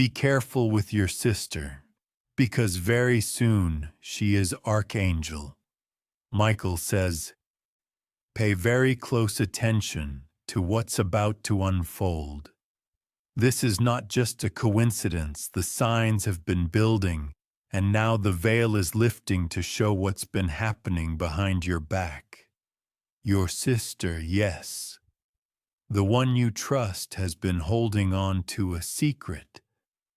Be careful with your sister, because very soon she is Archangel. Michael says, pay very close attention to what's about to unfold. This is not just a coincidence. The signs have been building, and now the veil is lifting to show what's been happening behind your back. Your sister, yes. The one you trust has been holding on to a secret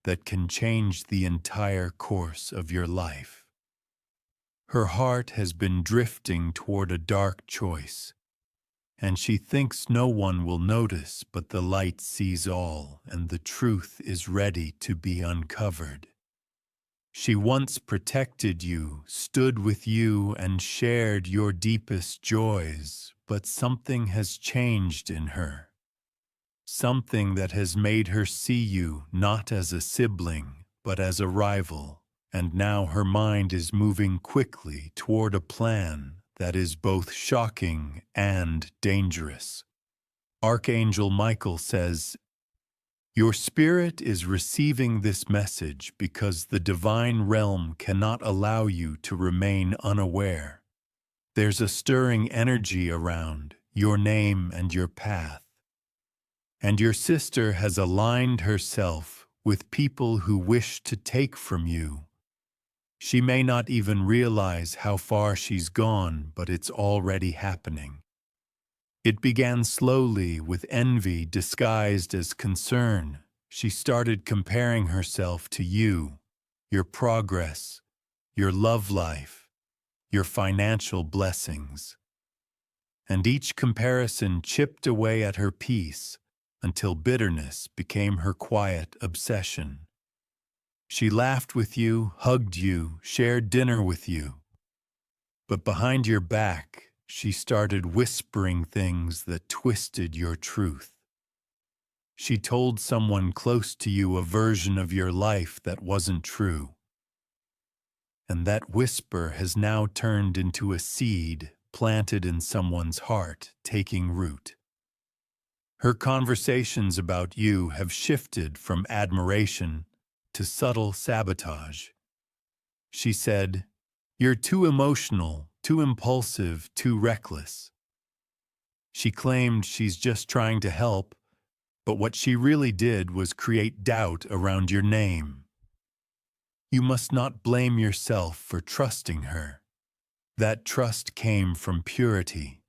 that can change the entire course of your life. Her heart has been drifting toward a dark choice, and she thinks no one will notice, but the light sees all, and the truth is ready to be uncovered. She once protected you, stood with you, and shared your deepest joys, but something has changed in her. Something that has made her see you not as a sibling, but as a rival, and now her mind is moving quickly toward a plan that is both shocking and dangerous. Archangel Michael says, your spirit is receiving this message because the divine realm cannot allow you to remain unaware. There's a stirring energy around your name and your path. And your sister has aligned herself with people who wish to take from you. She may not even realize how far she's gone, but it's already happening. It began slowly with envy disguised as concern. She started comparing herself to you, your progress, your love life, your financial blessings. And each comparison chipped away at her peace until bitterness became her quiet obsession. She laughed with you, hugged you, shared dinner with you. But behind your back, she started whispering things that twisted your truth. She told someone close to you a version of your life that wasn't true. And that whisper has now turned into a seed planted in someone's heart, taking root. Her conversations about you have shifted from admiration to subtle sabotage. She said, you're too emotional, too impulsive, too reckless. She claimed she's just trying to help, but what she really did was create doubt around your name. You must not blame yourself for trusting her. That trust came from purity.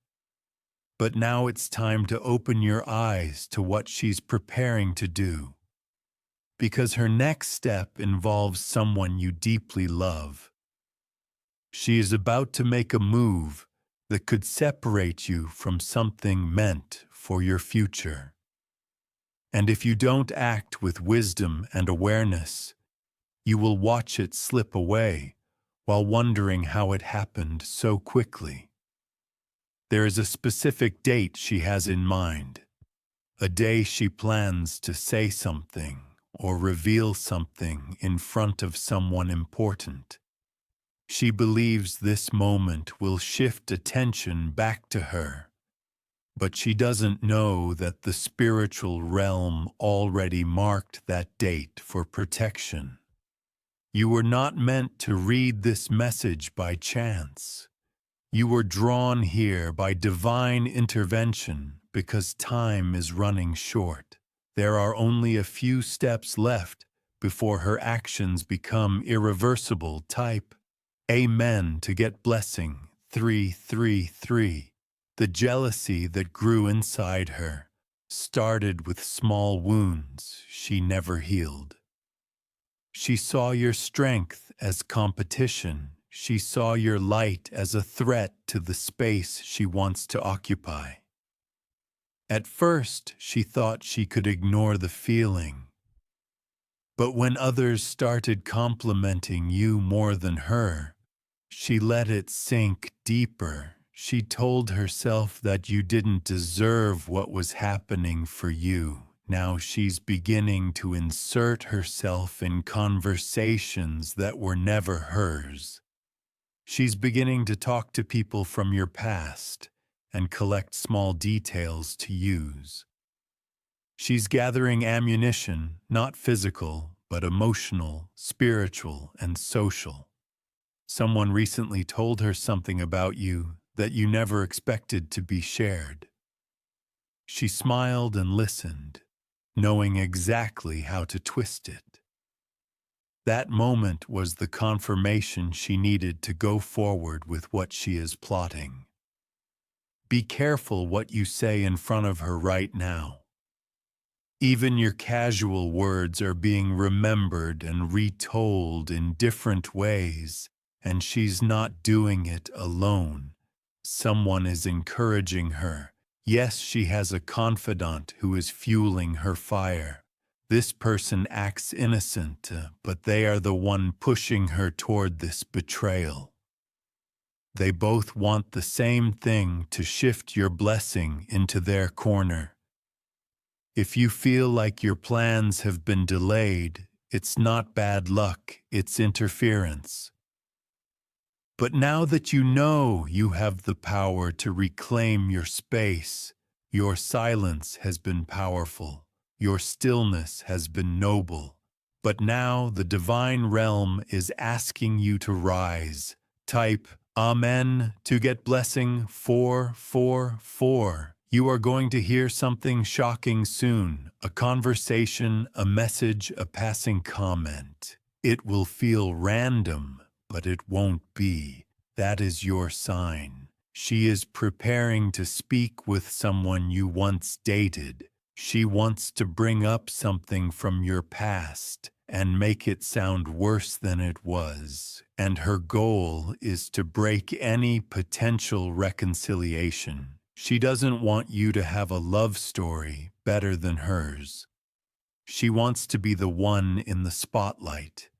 But now it's time to open your eyes to what she's preparing to do. Because her next step involves someone you deeply love. She is about to make a move that could separate you from something meant for your future. And if you don't act with wisdom and awareness, you will watch it slip away while wondering how it happened so quickly. There is a specific date she has in mind, a day she plans to say something or reveal something in front of someone important. She believes this moment will shift attention back to her, but she doesn't know that the spiritual realm already marked that date for protection. You were not meant to read this message by chance. You were drawn here by divine intervention because time is running short. There are only a few steps left before her actions become irreversible. Type Amen to get blessing 333. The jealousy that grew inside her started with small wounds she never healed. She saw your strength as competition. She saw your light as a threat to the space she wants to occupy. At first, she thought she could ignore the feeling. But when others started complimenting you more than her, she let it sink deeper. She told herself that you didn't deserve what was happening for you. Now she's beginning to insert herself in conversations that were never hers. She's beginning to talk to people from your past and collect small details to use. She's gathering ammunition, not physical, but emotional, spiritual, and social. Someone recently told her something about you that you never expected to be shared. She smiled and listened, knowing exactly how to twist it. That moment was the confirmation she needed to go forward with what she is plotting. Be careful what you say in front of her right now. Even your casual words are being remembered and retold in different ways, and she's not doing it alone. Someone is encouraging her. Yes, she has a confidant who is fueling her fire. This person acts innocent, but they are the one pushing her toward this betrayal. They both want the same thing: to shift your blessing into their corner. If you feel like your plans have been delayed, it's not bad luck, it's interference. But now that you know you have the power to reclaim your space, your silence has been powerful, your stillness has been noble. But now the divine realm is asking you to rise. Type Amen to get blessing 444. You are going to hear something shocking soon. A conversation, a message, a passing comment. It will feel random, but it won't be. That is your sign. She is preparing to speak with someone you once dated. She wants to bring up something from your past and make it sound worse than it was. And her goal is to break any potential reconciliation. She doesn't want you to have a love story better than hers. She wants to be the one in the spotlight.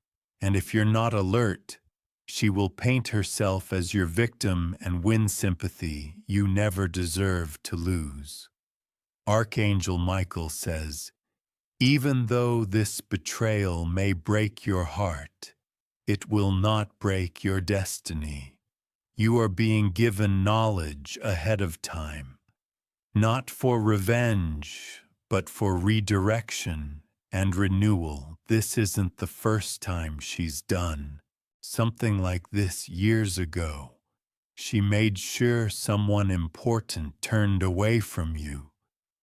And if you're not alert, she will paint herself as your victim and win sympathy you never deserved to lose. Archangel Michael says, even though this betrayal may break your heart, it will not break your destiny. You are being given knowledge ahead of time, not for revenge, but for redirection and renewal. This isn't the first time she's done something like this years ago. She made sure someone important turned away from you.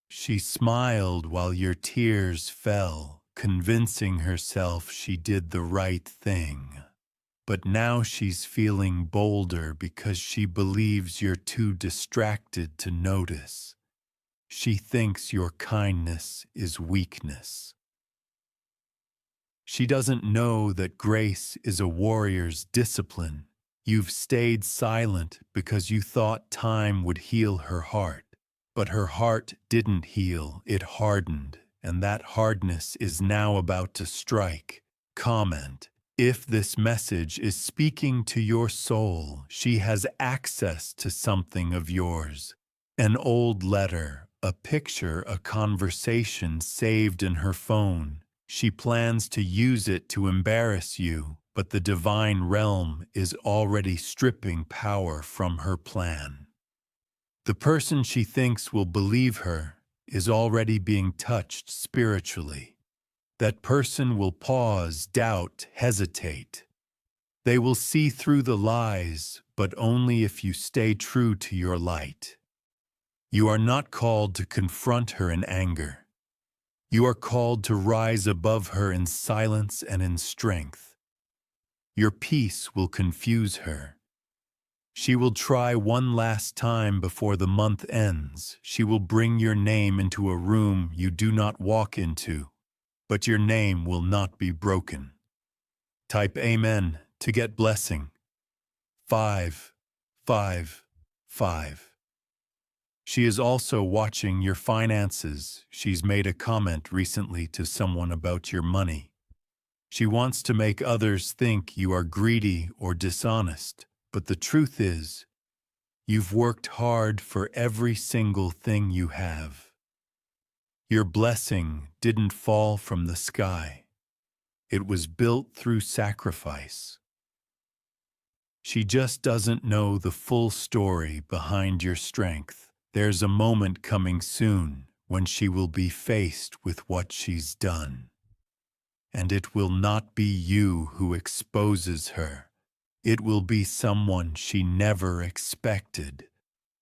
She smiled while your tears fell, convincing herself she did the right thing. But now she's feeling bolder because she believes you're too distracted to notice. She thinks your kindness is weakness. She doesn't know that grace is a warrior's discipline. You've stayed silent because you thought time would heal her heart. But her heart didn't heal, it hardened, and that hardness is now about to strike. Comment. If this message is speaking to your soul, she has access to something of yours. An old letter, a picture, a conversation saved in her phone. She plans to use it to embarrass you, but the divine realm is already stripping power from her plan. The person she thinks will believe her is already being touched spiritually. That person will pause, doubt, hesitate. They will see through the lies, but only if you stay true to your light. You are not called to confront her in anger. You are called to rise above her in silence and in strength. Your peace will confuse her. She will try one last time before the month ends. She will bring your name into a room you do not walk into, but your name will not be broken. Type Amen to get blessing. 555. She is also watching your finances. She's made a comment recently to someone about your money. She wants to make others think you are greedy or dishonest. But the truth is, you've worked hard for every single thing you have. Your blessing didn't fall from the sky. It was built through sacrifice. She just doesn't know the full story behind your strength. There's a moment coming soon when she will be faced with what she's done. and it will not be you who exposes her. It will be someone she never expected.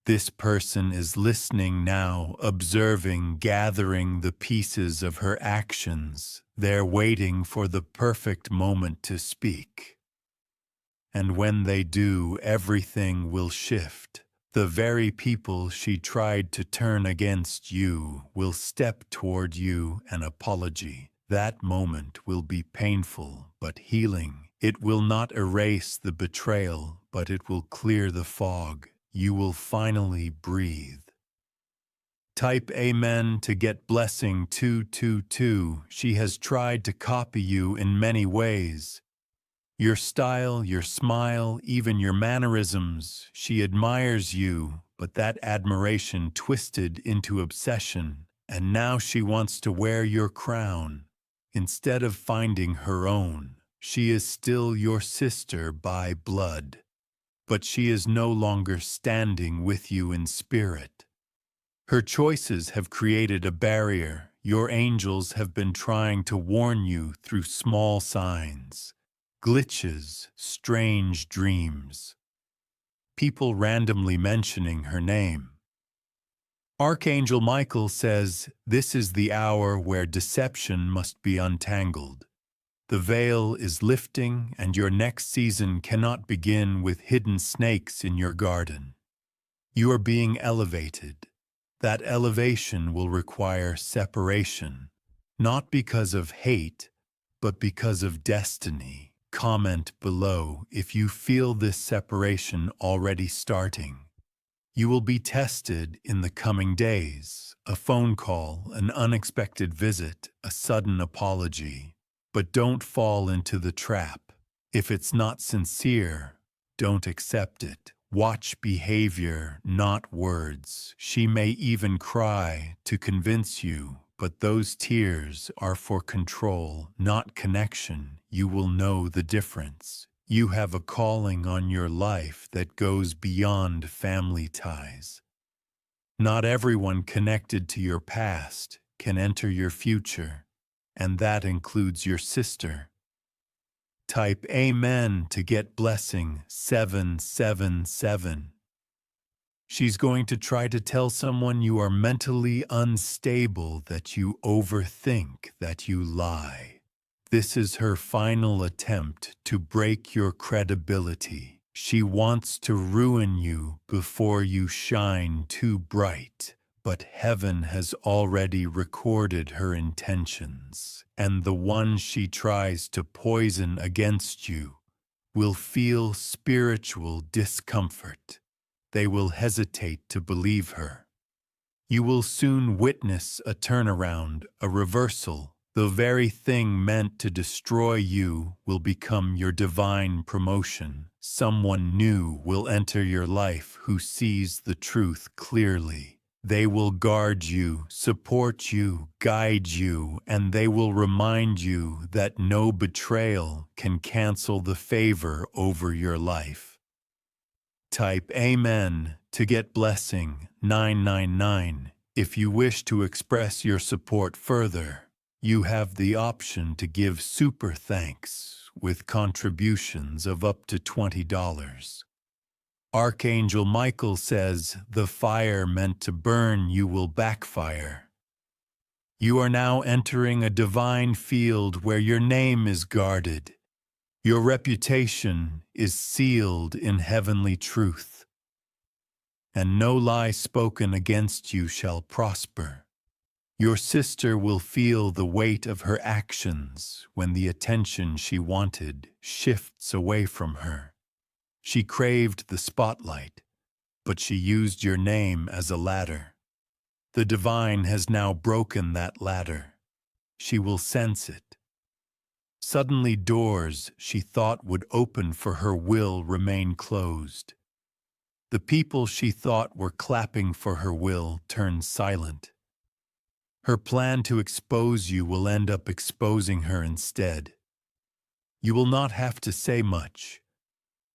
This person is listening now, observing, gathering the pieces of her actions. They're waiting for the perfect moment to speak. And when they do, everything will shift. The very people she tried to turn against you will step toward you an apology. That moment will be painful but healing. It will not erase the betrayal, but it will clear the fog. You will finally breathe. Type Amen to get blessing 222. She has tried to copy you in many ways. Your style, your smile, even your mannerisms. She admires you, but that admiration twisted into obsession, and now she wants to wear your crown. Instead of finding her own, she is still your sister by blood, but she is no longer standing with you in spirit. Her choices have created a barrier. Your angels have been trying to warn you through small signs. Glitches, strange dreams, people randomly mentioning her name. Archangel Michael says this is the hour where deception must be untangled. The veil is lifting, and your next season cannot begin with hidden snakes in your garden. You are being elevated. That elevation will require separation, not because of hate, but because of destiny. Comment below if you feel this separation already starting. You will be tested in the coming days. A phone call, an unexpected visit, a sudden apology. But don't fall into the trap. If it's not sincere, don't accept it. Watch behavior, not words. She may even cry to convince you, but those tears are for control, not connection. You will know the difference. You have a calling on your life that goes beyond family ties. Not everyone connected to your past can enter your future, and that includes your sister. Type Amen to get blessing 777. She's going to try to tell someone you are mentally unstable, that you overthink, that you lie. This is her final attempt to break your credibility. She wants to ruin you before you shine too bright. But heaven has already recorded her intentions, and the one she tries to poison against you will feel spiritual discomfort. They will hesitate to believe her. You will soon witness a turnaround, a reversal. The very thing meant to destroy you will become your divine promotion. Someone new will enter your life who sees the truth clearly. They will guard you, support you, guide you, and they will remind you that no betrayal can cancel the favor over your life. Type Amen to get blessing 999. If you wish to express your support further, you have the option to give super thanks with contributions of up to $20. Archangel Michael says the fire meant to burn you will backfire. You are now entering a divine field where your name is guarded. Your reputation is sealed in heavenly truth, and no lie spoken against you shall prosper. Your sister will feel the weight of her actions when the attention she wanted shifts away from her. She craved the spotlight, but she used your name as a ladder. The divine has now broken that ladder. She will sense it. Suddenly doors she thought would open for her will remain closed. The people she thought were clapping for her will turn silent. Her plan to expose you will end up exposing her instead. You will not have to say much.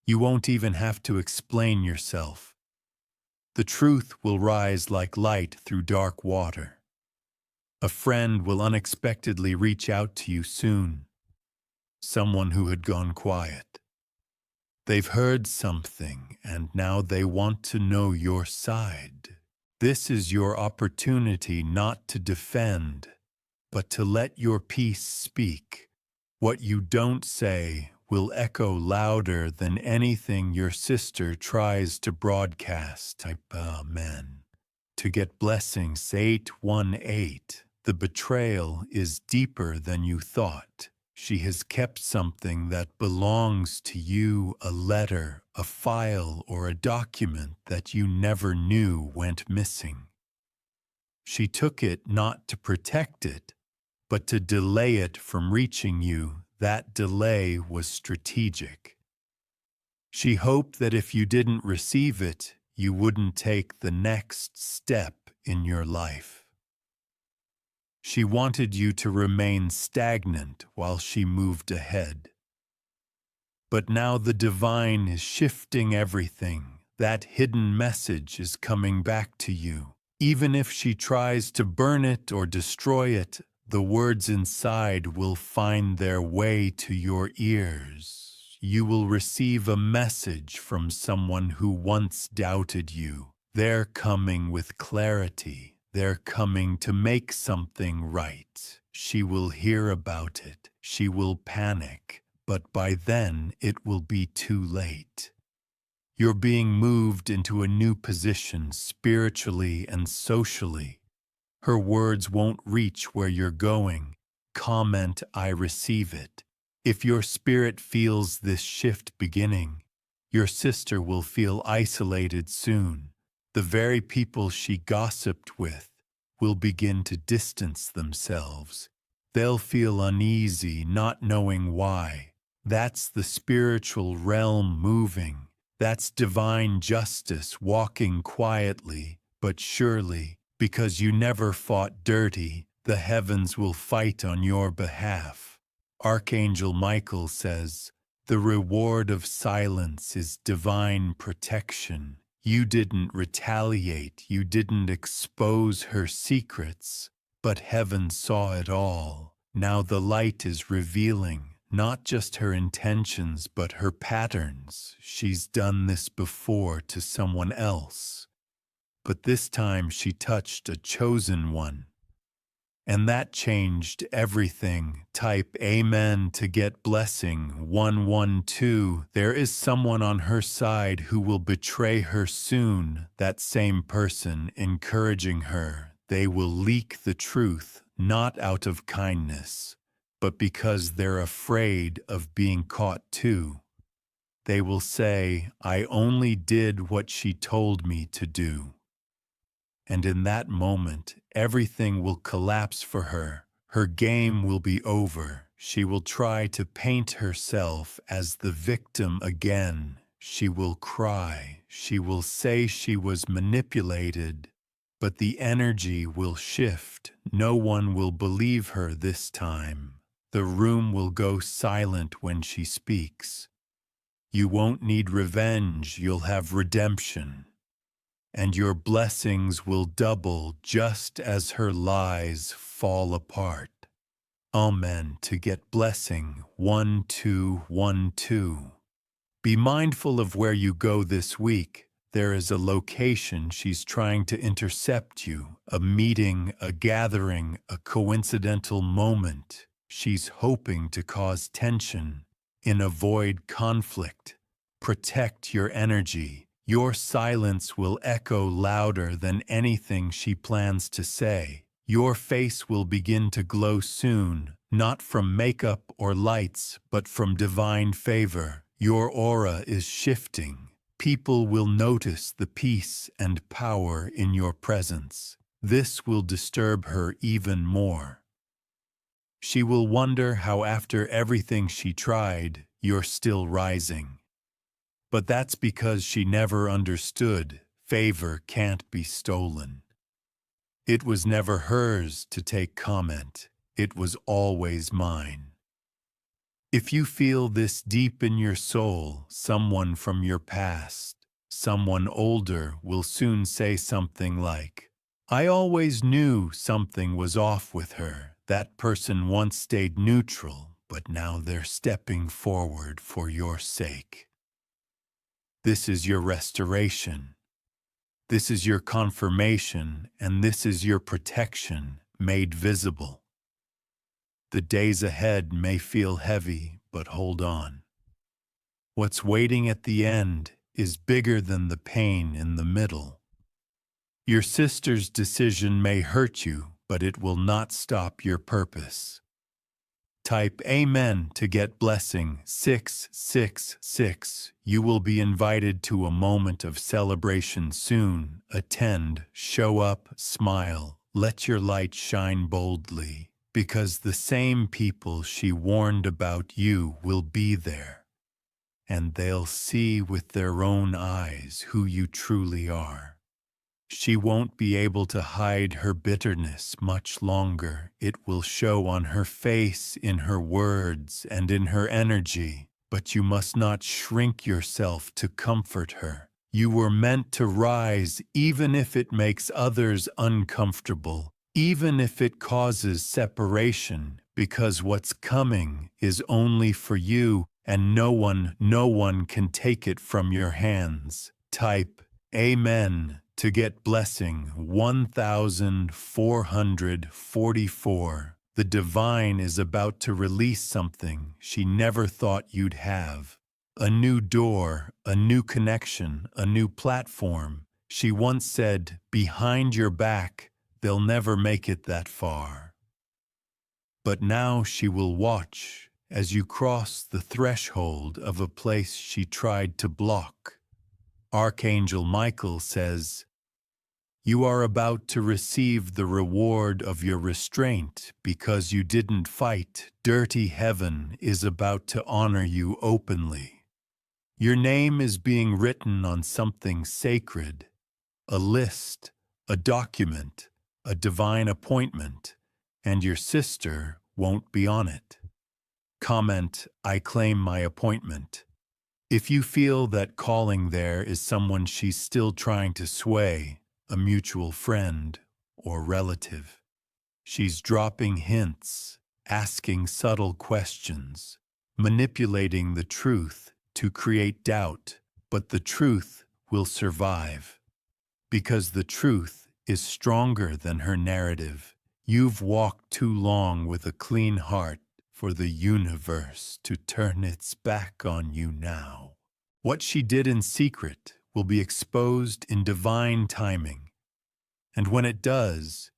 You won't even have to explain yourself. The truth will rise like light through dark water. A friend will unexpectedly reach out to you soon. someone who had gone quiet. They've heard something, and now they want to know your side. This is your opportunity not to defend, but to let your peace speak. What you don't say will echo louder than anything your sister tries to broadcast. Type Amen. To get blessings 818. The betrayal is deeper than you thought. She has kept something that belongs to you, a letter, a file, or a document that you never knew went missing. She took it not to protect it, but to delay it from reaching you. That delay was strategic. She hoped that if you didn't receive it, you wouldn't take the next step in your life. She wanted you to remain stagnant while she moved ahead. But now the divine is shifting everything. That hidden message is coming back to you. Even if she tries to burn it or destroy it, the words inside will find their way to your ears. You will receive a message from someone who once doubted you. They're coming with clarity. They're coming to make something right. She will hear about it. She will panic. But by then, it will be too late. You're being moved into a new position spiritually and socially. Her words won't reach where you're going. Comment, I receive it. If your spirit feels this shift beginning, your sister will feel isolated soon. The very people she gossiped with will begin to distance themselves. They'll feel uneasy, not knowing why. That's the spiritual realm moving. That's divine justice walking quietly, but surely. Because you never fought dirty, the heavens will fight on your behalf. Archangel Michael says, the reward of silence is divine protection. You didn't retaliate, you didn't expose her secrets, but heaven saw it all. Now the light is revealing not just her intentions, but her patterns. She's done this before to someone else. But this time she touched a chosen one. And that changed everything. Type Amen to get blessing 112. There is someone on her side who will betray her soon. That same person encouraging her. They will leak the truth, not out of kindness, but because they're afraid of being caught too. They will say, I only did what she told me to do. And in that moment, everything will collapse for her. Her game will be over. She will try to paint herself as the victim again. She will cry. She will say she was manipulated. But the energy will shift. No one will believe her this time. The room will go silent when she speaks. You won't need revenge. You'll have redemption. And your blessings will double just as her lies fall apart. Amen. To get blessing 1212. Be mindful of where you go this week. There is a location she's trying to intercept you, a meeting, a gathering, a coincidental moment. She's hoping to cause tension, avoid conflict, protect your energy. Your silence will echo louder than anything she plans to say. Your face will begin to glow soon, not from makeup or lights, but from divine favor. Your aura is shifting. People will notice the peace and power in your presence. This will disturb her even more. She will wonder how after everything she tried, you're still rising. But that's because she never understood favor can't be stolen. It was never hers to take comment. It was always mine. If you feel this deep in your soul, someone from your past, someone older will soon say something like, I always knew something was off with her. That person once stayed neutral, but now they're stepping forward for your sake. This is your restoration. This is your confirmation, and this is your protection made visible. The days ahead may feel heavy, but hold on. What's waiting at the end is bigger than the pain in the middle. Your sister's decision may hurt you, but it will not stop your purpose. Type Amen to get blessing 666. You will be invited to a moment of celebration soon. Attend, show up, smile, let your light shine boldly, because the same people she warned about you will be there, and they'll see with their own eyes who you truly are. She won't be able to hide her bitterness much longer. It will show on her face, in her words, and in her energy. But you must not shrink yourself to comfort her. You were meant to rise even if it makes others uncomfortable, even if it causes separation, because what's coming is only for you, and no one can take it from your hands. Type Amen to get blessing 1444. The divine is about to release something she never thought you'd have. A new door, a new connection, a new platform. She once said, behind your back, they'll never make it that far. But now she will watch as you cross the threshold of a place she tried to block. Archangel Michael says, you are about to receive the reward of your restraint because you didn't fight. Dirty heaven is about to honor you openly. Your name is being written on something sacred, a list, a document, a divine appointment, and your sister won't be on it. Comment, I claim my appointment. If you feel that calling there is someone she's still trying to sway, a mutual friend or relative, she's dropping hints, asking subtle questions, manipulating the truth to create doubt, but the truth will survive. Because the truth is stronger than her narrative. You've walked too long with a clean heart for the universe to turn its back on you now. What she did in secret will be exposed in divine timing. And when it does,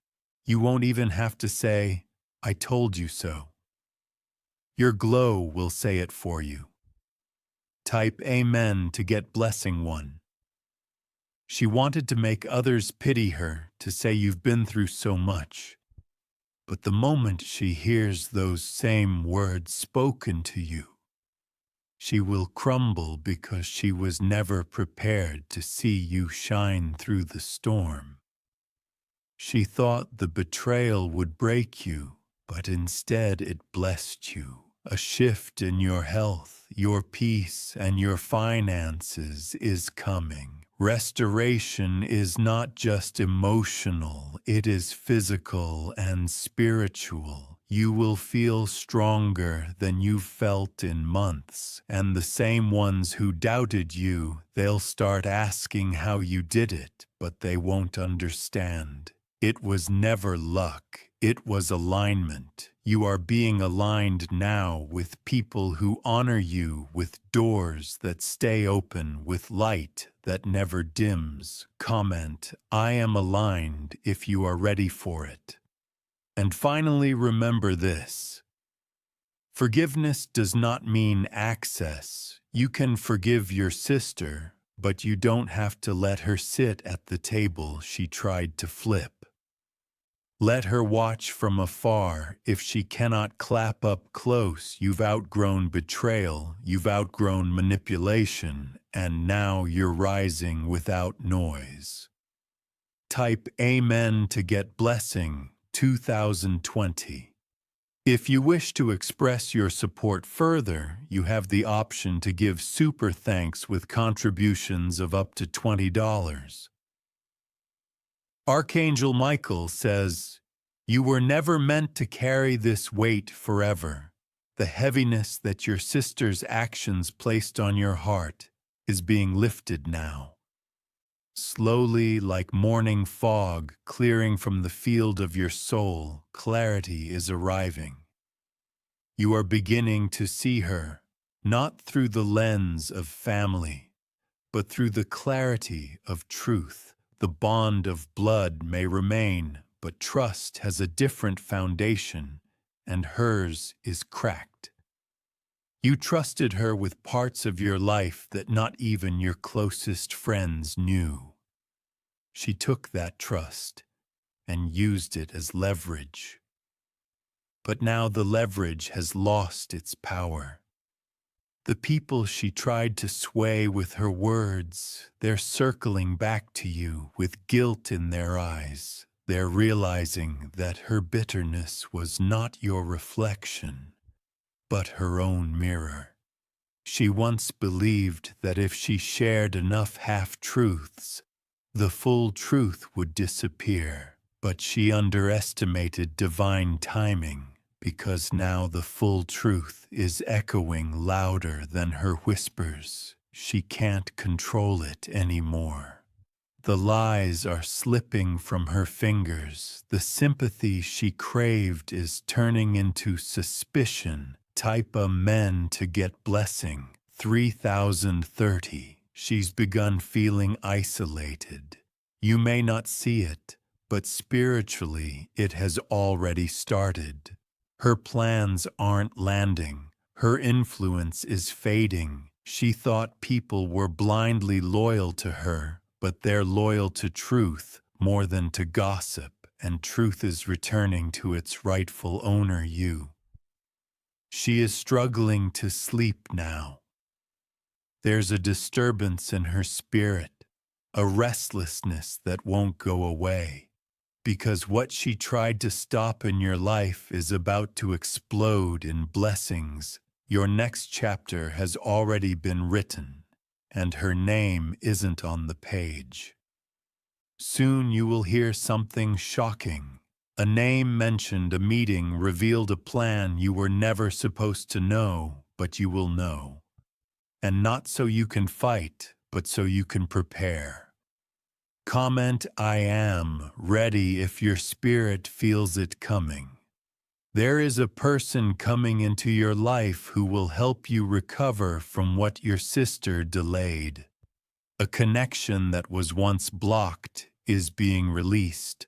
you won't even have to say, I told you so. Your glow will say it for you. Type Amen to get blessing 1. She wanted to make others pity her, to say you've been through so much. But the moment she hears those same words spoken to you, she will crumble because she was never prepared to see you shine through the storm. She thought the betrayal would break you, but instead it blessed you. A shift in your health, your peace, and your finances is coming. Restoration is not just emotional, it is physical and spiritual. You will feel stronger than you've felt in months, and the same ones who doubted you, they'll start asking how you did it, but they won't understand. It was never luck, it was alignment. You are being aligned now with people who honor you, with doors that stay open, with light that never dims. Comment, I am aligned if you are ready for it. And finally, remember this. Forgiveness does not mean access. You can forgive your sister, but you don't have to let her sit at the table she tried to flip. Let her watch from afar. If she cannot clap up close, you've outgrown betrayal, you've outgrown manipulation, and now you're rising without noise. Type Amen to get blessing 2020. If you wish to express your support further, you have the option to give super thanks with contributions of up to $20. Archangel Michael says, you were never meant to carry this weight forever. The heaviness that your sister's actions placed on your heart is being lifted now. Slowly, like morning fog clearing from the field of your soul, clarity is arriving. You are beginning to see her, not through the lens of family, but through the clarity of truth. The bond of blood may remain, but trust has a different foundation, and hers is cracked. You trusted her with parts of your life that not even your closest friends knew. She took that trust and used it as leverage. But now the leverage has lost its power. The people she tried to sway with her words, they're circling back to you with guilt in their eyes. They're realizing that her bitterness was not your reflection, but her own mirror. She once believed that if she shared enough half-truths, the full truth would disappear, but she underestimated divine timing, because now the full truth is echoing louder than her whispers. She can't control it anymore. The lies are slipping from her fingers. The sympathy she craved is turning into suspicion. Type amen to get blessing. 3030. She's begun feeling isolated. You may not see it, but spiritually it has already started. Her plans aren't landing. Her influence is fading. She thought people were blindly loyal to her, but they're loyal to truth more than to gossip, and truth is returning to its rightful owner, you. She is struggling to sleep now. There's a disturbance in her spirit, a restlessness that won't go away, because what she tried to stop in your life is about to explode in blessings. Your next chapter has already been written, and her name isn't on the page. Soon you will hear something shocking. A name mentioned, a meeting revealed, a plan you were never supposed to know, but you will know. And not so you can fight, but so you can prepare. Comment I am ready if your spirit feels it coming. There is a person coming into your life who will help you recover from what your sister delayed. A connection that was once blocked is being released.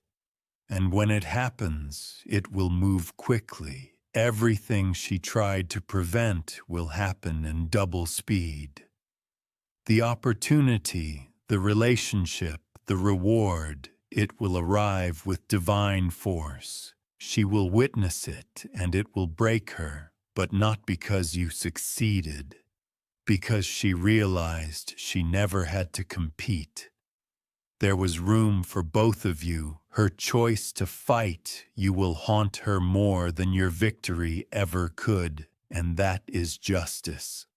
And when it happens, it will move quickly. Everything she tried to prevent will happen in double speed. The opportunity, the relationship, the reward, it will arrive with divine force. She will witness it, and it will break her, but not because you succeeded, because she realized she never had to compete. There was room for both of you. Her choice to fight you will haunt her more than your victory ever could, and that is justice.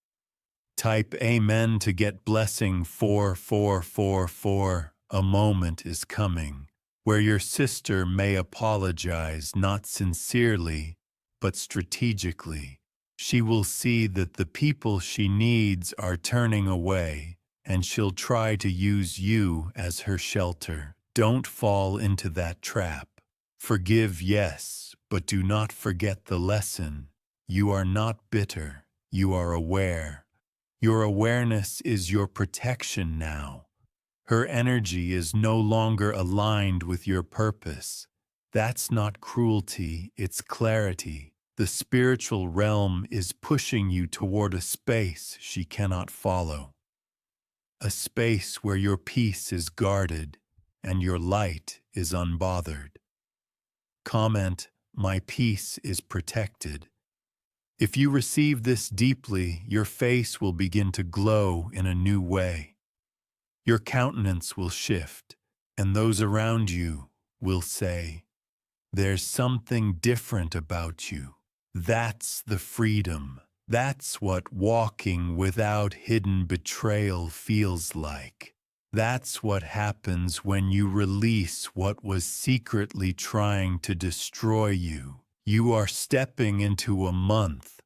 Type amen to get blessing 4444. A moment is coming where your sister may apologize, not sincerely, but strategically. She will see that the people she needs are turning away, and she'll try to use you as her shelter. Don't fall into that trap. Forgive, yes, but do not forget the lesson. You are not bitter. You are aware. Your awareness is your protection now. Her energy is no longer aligned with your purpose. That's not cruelty, it's clarity. The spiritual realm is pushing you toward a space she cannot follow. A space where your peace is guarded and your light is unbothered. Comment, my peace is protected. If you receive this deeply, your face will begin to glow in a new way. Your countenance will shift, and those around you will say, there's something different about you. That's the freedom. That's what walking without hidden betrayal feels like. That's what happens when you release what was secretly trying to destroy you. You are stepping into a month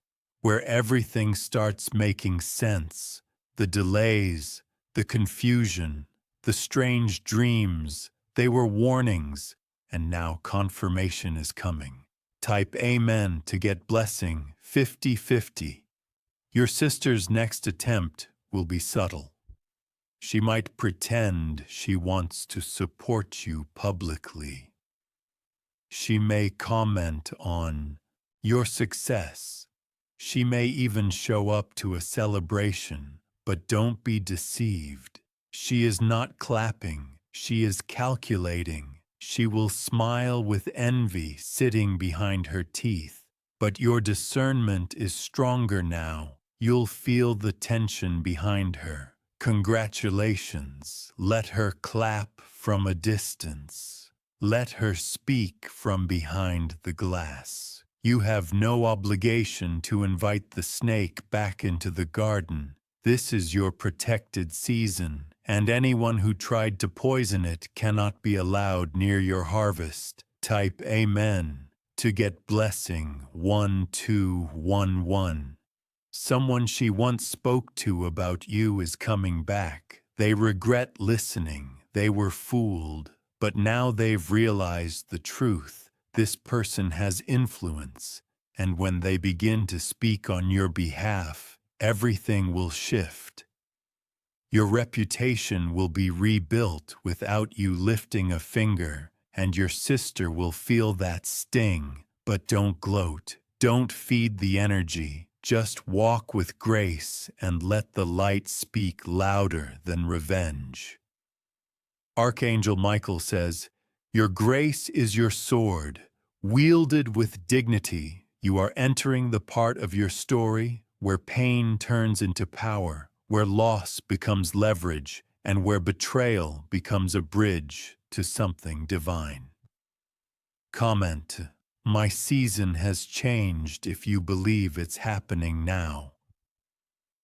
where everything starts making sense. The delays, the confusion, the strange dreams, they were warnings, and now confirmation is coming. Type Amen to get blessing 50-50. Your sister's next attempt will be subtle. She might pretend she wants to support you publicly. She may comment on your success. She may even show up to a celebration, but don't be deceived. She is not clapping, she is calculating. She will smile with envy sitting behind her teeth. But your discernment is stronger now. You'll feel the tension behind her. Congratulations. Let her clap from a distance. Let her speak from behind the glass. You have no obligation to invite the snake back into the garden. This is your protected season, and anyone who tried to poison it cannot be allowed near your harvest. Type Amen to get blessing 1211. Someone she once spoke to about you is coming back. They regret listening. They were fooled, but now they've realized the truth. This person has influence, and when they begin to speak on your behalf, everything will shift. Your reputation will be rebuilt without you lifting a finger, and your sister will feel that sting. But don't gloat. Don't feed the energy. Just walk with grace and let the light speak louder than revenge. Archangel Michael says, "Your grace is your sword. Wielded with dignity, you are entering the part of your story where pain turns into power, where loss becomes leverage, and where betrayal becomes a bridge to something divine." Comment: my season has changed if you believe it's happening now.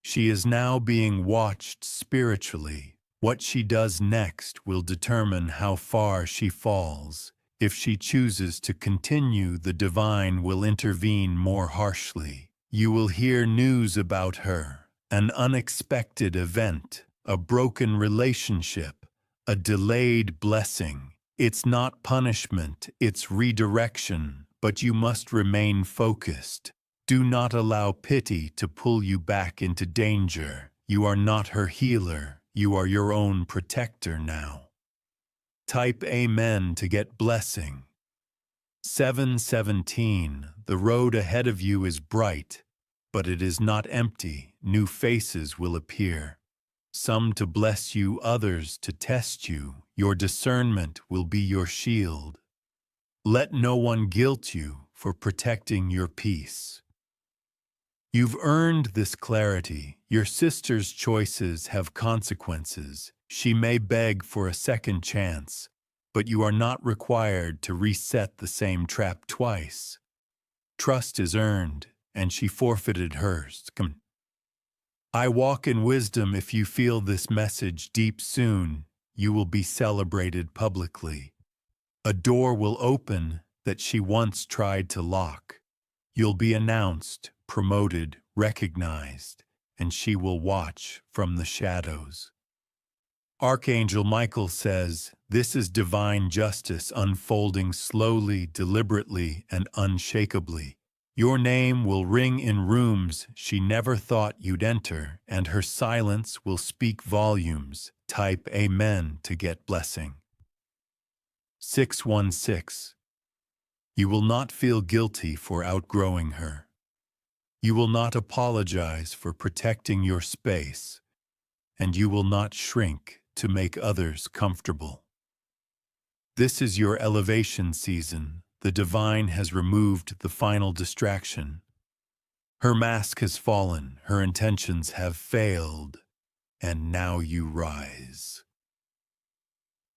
She is now being watched spiritually. What she does next will determine how far she falls. If she chooses to continue, the divine will intervene more harshly. You will hear news about her, an unexpected event, a broken relationship, a delayed blessing. It's not punishment, it's redirection, but you must remain focused. Do not allow pity to pull you back into danger. You are not her healer, you are your own protector now. Type Amen to get blessing. 717. The road ahead of you is bright, but it is not empty. New faces will appear. Some to bless you, others to test you. Your discernment will be your shield. Let no one guilt you for protecting your peace. You've earned this clarity. Your sister's choices have consequences. She may beg for a second chance, but you are not required to reset the same trap twice. Trust is earned, and she forfeited hers. I walk in wisdom. If you feel this message deep soon, you will be celebrated publicly. A door will open that she once tried to lock. You'll be announced, promoted, recognized, and she will watch from the shadows. Archangel Michael says, this is divine justice unfolding slowly, deliberately, and unshakably. Your name will ring in rooms she never thought you'd enter, and her silence will speak volumes. Type Amen to get blessing. 616. You will not feel guilty for outgrowing her. You will not apologize for protecting your space, and you will not shrink to make others comfortable. This is your elevation season. The divine has removed the final distraction. Her mask has fallen, her intentions have failed, and now you rise.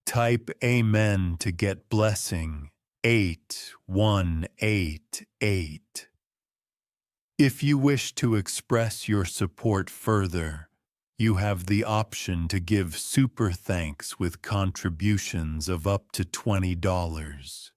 Type Amen to get blessing. 8188. If you wish to express your support further, you have the option to give super thanks with contributions of up to $20.